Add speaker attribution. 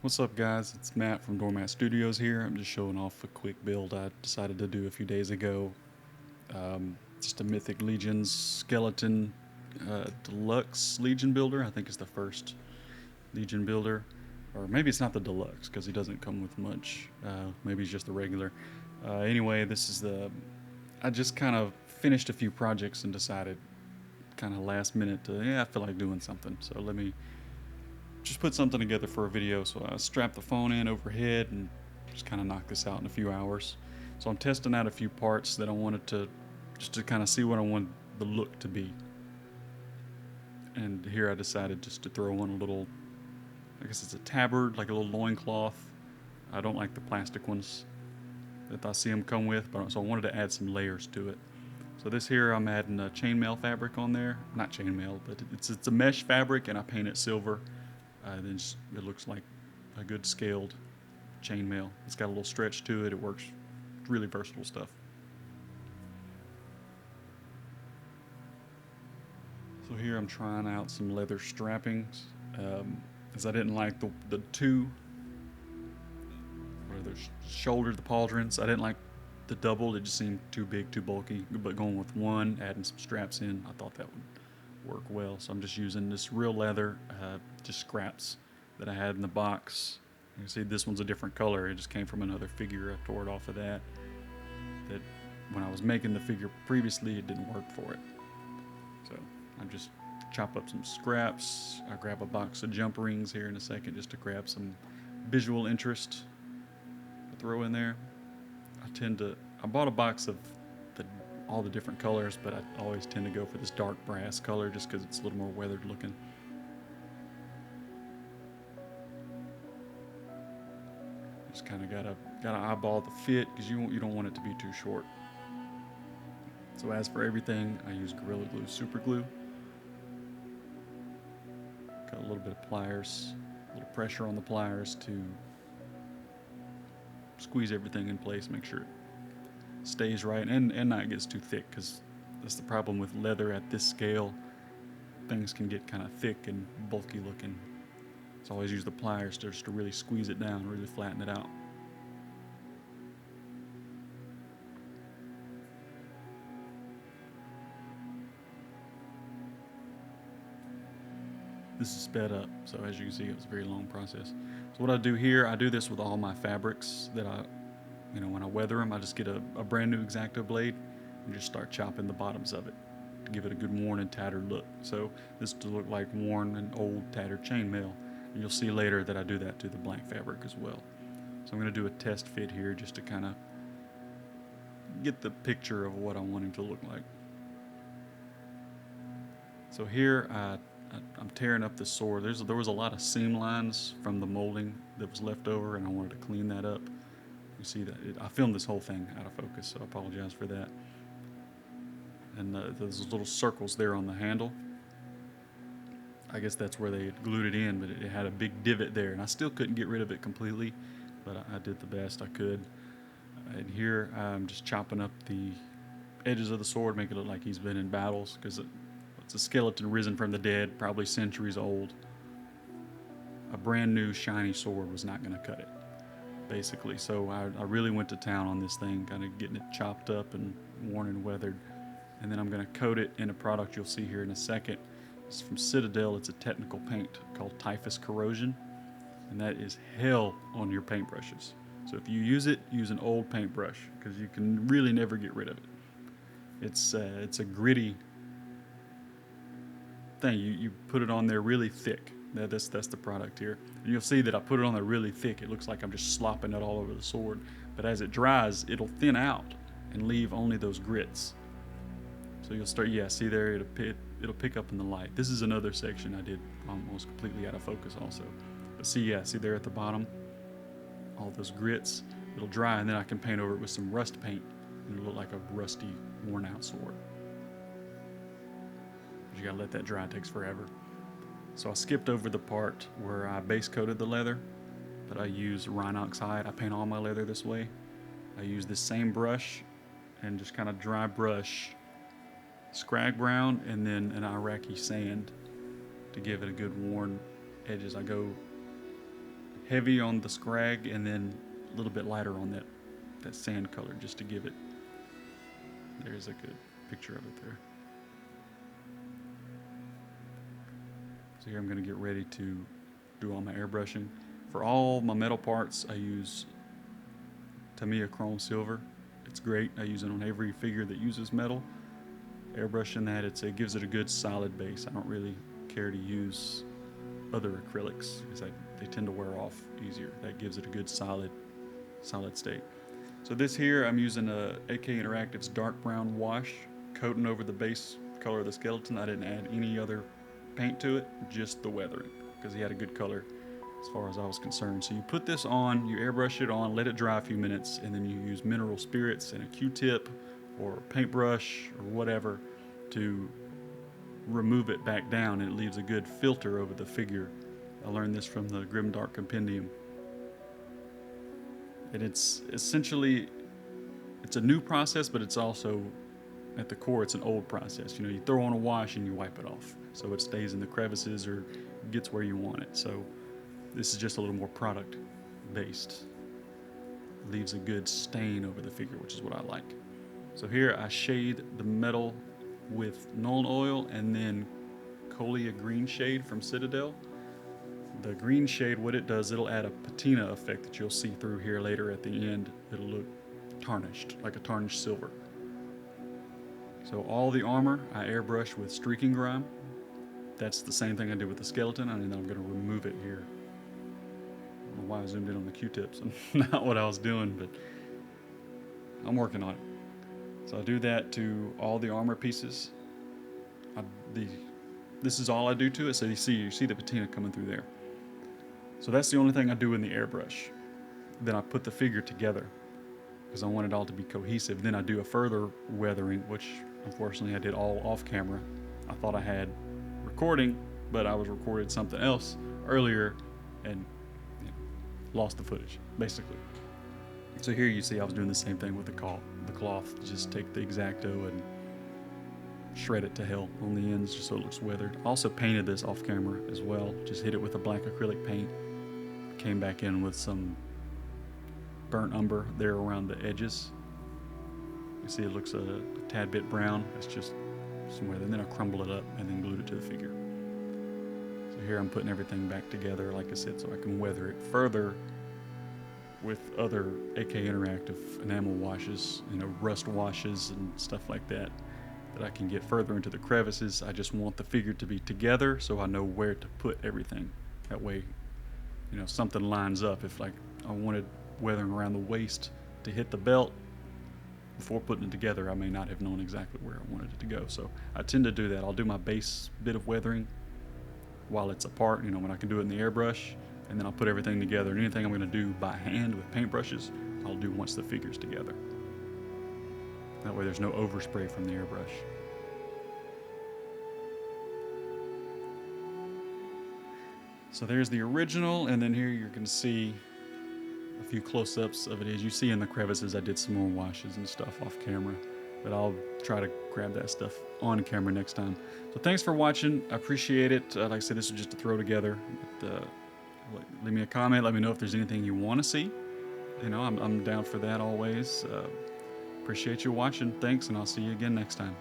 Speaker 1: What's up guys, it's Matt from Doormat Studios here. I'm just showing off a quick build I decided to do a few days ago. Just a Mythic Legion's Skeleton Deluxe Legion builder. I think it's the first Legion builder. Or maybe it's not the Deluxe because he doesn't come with much. Maybe he's just the regular. Anyway, this is I just kind of finished a few projects and decided kind of last minute I feel like doing something. So let me just put something together for a video. So I strapped the phone in overhead and just kind of knock this out in a few hours. So I'm testing out a few parts that I wanted to just to kind of see what I want the look to be. And here I decided just to throw on a little, I guess it's a tabard, like a little loincloth. I don't like the plastic ones that I see them come with, but so I wanted to add some layers to it. So this here I'm adding a chainmail fabric on there. Not chainmail, but it's a mesh fabric, and I paint it silver. Then it looks like a good scaled chainmail. It's got a little stretch to it. It works really versatile stuff. So here I'm trying out some leather strappings, as I didn't like the two, or the shoulder, the pauldrons. I didn't like the double. It just seemed too big, too bulky. But going with one, adding some straps in, I thought that would work well. So I'm just using this real leather, just scraps that I had in the box. You can see this one's a different color. It just came from another figure. I tore it off of that. That when I was making the figure previously, it didn't work for it. So I just chop up some scraps. I grab a box of jump rings here in a second just to grab some visual interest to throw in there. I bought a box of all the different colors, but I always tend to go for this dark brass color just because it's a little more weathered looking. Just kind of gotta eyeball the fit because you don't want it to be too short. So as for everything, I use Gorilla Glue Super Glue. Got a little bit of pliers, a little pressure on the pliers to squeeze everything in place, make sure it stays right and not gets too thick, because that's the problem with leather at this scale. Things can get kind of thick and bulky looking. So I always use the pliers just to really squeeze it down, really flatten it out. This is sped up, so as you can see, it was a very long process. So what I do here, I do this with all my fabrics that when I weather them, I just get a brand new X-Acto blade and just start chopping the bottoms of it to give it a good worn and tattered look. So this to look like worn and old tattered chainmail. And you'll see later that I do that to the blank fabric as well. So I'm going to do a test fit here just to kind of get the picture of what I want him to look like. So here I'm tearing up the sword. There was a lot of seam lines from the molding that was left over, and I wanted to clean that up. You see that I filmed this whole thing out of focus, so I apologize for that. And those little circles there on the handle, I guess that's where they had glued it in, but it had a big divot there, and I still couldn't get rid of it completely, but I did the best I could. And here I'm just chopping up the edges of the sword, make it look like he's been in battles, because it's a skeleton risen from the dead, probably centuries old. A brand new shiny sword was not going to cut it, basically. So I really went to town on this thing, kind of getting it chopped up and worn and weathered. And then I'm going to coat it in a product you'll see here in a second. It's from Citadel. It's a technical paint called Typhus Corrosion, and that is hell on your paintbrushes. So if you use it, use an old paintbrush, because you can really never get rid of it. It's a gritty thing. You put it on there really thick. That's the product here. And you'll see that I put it on there really thick. It looks like I'm just slopping it all over the sword. But as it dries, it'll thin out and leave only those grits. So you'll start, see there, it'll pick up in the light. This is another section I did almost completely out of focus also. But see there at the bottom, all those grits. It'll dry, and then I can paint over it with some rust paint, and it'll look like a rusty, worn out sword. But you gotta let that dry, it takes forever. So I skipped over the part where I base coated the leather, but I use Rhinox hide. I paint all my leather this way. I use this same brush and just kind of dry brush scrag brown and then an Iraqi sand to give it a good worn edges. I go heavy on the scrag and then a little bit lighter on that sand color, just to give it. There's a good picture of it there. So here I'm going to get ready to do all my airbrushing. For all my metal parts, I use Tamiya Chrome Silver. It's great. I use it on every figure that uses metal. Airbrushing that, it gives it a good solid base. I don't really care to use other acrylics because they tend to wear off easier. That gives it a good solid state. So this here, I'm using a AK Interactive's dark brown wash, coating over the base color of the skeleton. I didn't add any other paint to it, just the weathering, because he had a good color as far as I was concerned. So you put this on, you airbrush it on, let it dry a few minutes, and then you use mineral spirits and a Q-tip or paintbrush or whatever to remove it back down, and it leaves a good filter over the figure. I learned this from the Grimdark Compendium. And it's essentially, it's a new process, but it's also, at the core, it's an old process. You know, you throw on a wash and you wipe it off, so it stays in the crevices or gets where you want it. So this is just a little more product based. Leaves a good stain over the figure, which is what I like. So here I shade the metal with Nuln Oil and then Colia Green Shade from Citadel. The green shade, what it does, it'll add a patina effect that you'll see through here later at the end. It'll look tarnished, like a tarnished silver. So all the armor I airbrush with streaking grime. That's the same thing I did with the skeleton, and then I'm going to remove it here. I don't know why I zoomed in on the Q-tips. Not what I was doing, but I'm working on it. So I do that to all the armor pieces. This is all I do to it, so you see the patina coming through there. So that's the only thing I do in the airbrush. Then I put the figure together because I want it all to be cohesive. Then I do a further weathering, which unfortunately I did all off camera. I thought I had recording, but I was recording something else earlier and lost the footage, basically. So here you see I was doing the same thing with the cloth. Just take the X-Acto and shred it to hell on the ends just so it looks weathered. Also painted this off camera as well. Just hit it with a black acrylic paint. Came back in with some burnt umber there around the edges. You see it looks a tad bit brown. That's just some weather. And then I crumbled it up and then glued it to the figure. So here I'm putting everything back together, like I said, so I can weather it further with other AK Interactive enamel washes, rust washes and stuff like that I can get further into the crevices. I just want the figure to be together so I know where to put everything. That way, something lines up. If like I wanted weathering around the waist to hit the belt before putting it together, I may not have known exactly where I wanted it to go. So I tend to do that. I'll do my base bit of weathering while it's apart, when I can do it in the airbrush, and then I'll put everything together. And anything I'm going to do by hand with paintbrushes, I'll do once the figure's together. That way there's no overspray from the airbrush. So there's the original, and then here you can see a few close-ups of it. As you see in the crevices, I did some more washes and stuff off camera, but I'll try to grab that stuff on camera next time. So thanks for watching. I appreciate it. Like I said, this was just to throw together. But, leave me a comment. Let me know if there's anything you want to see. I'm down for that always. Appreciate you watching. Thanks, and I'll see you again next time.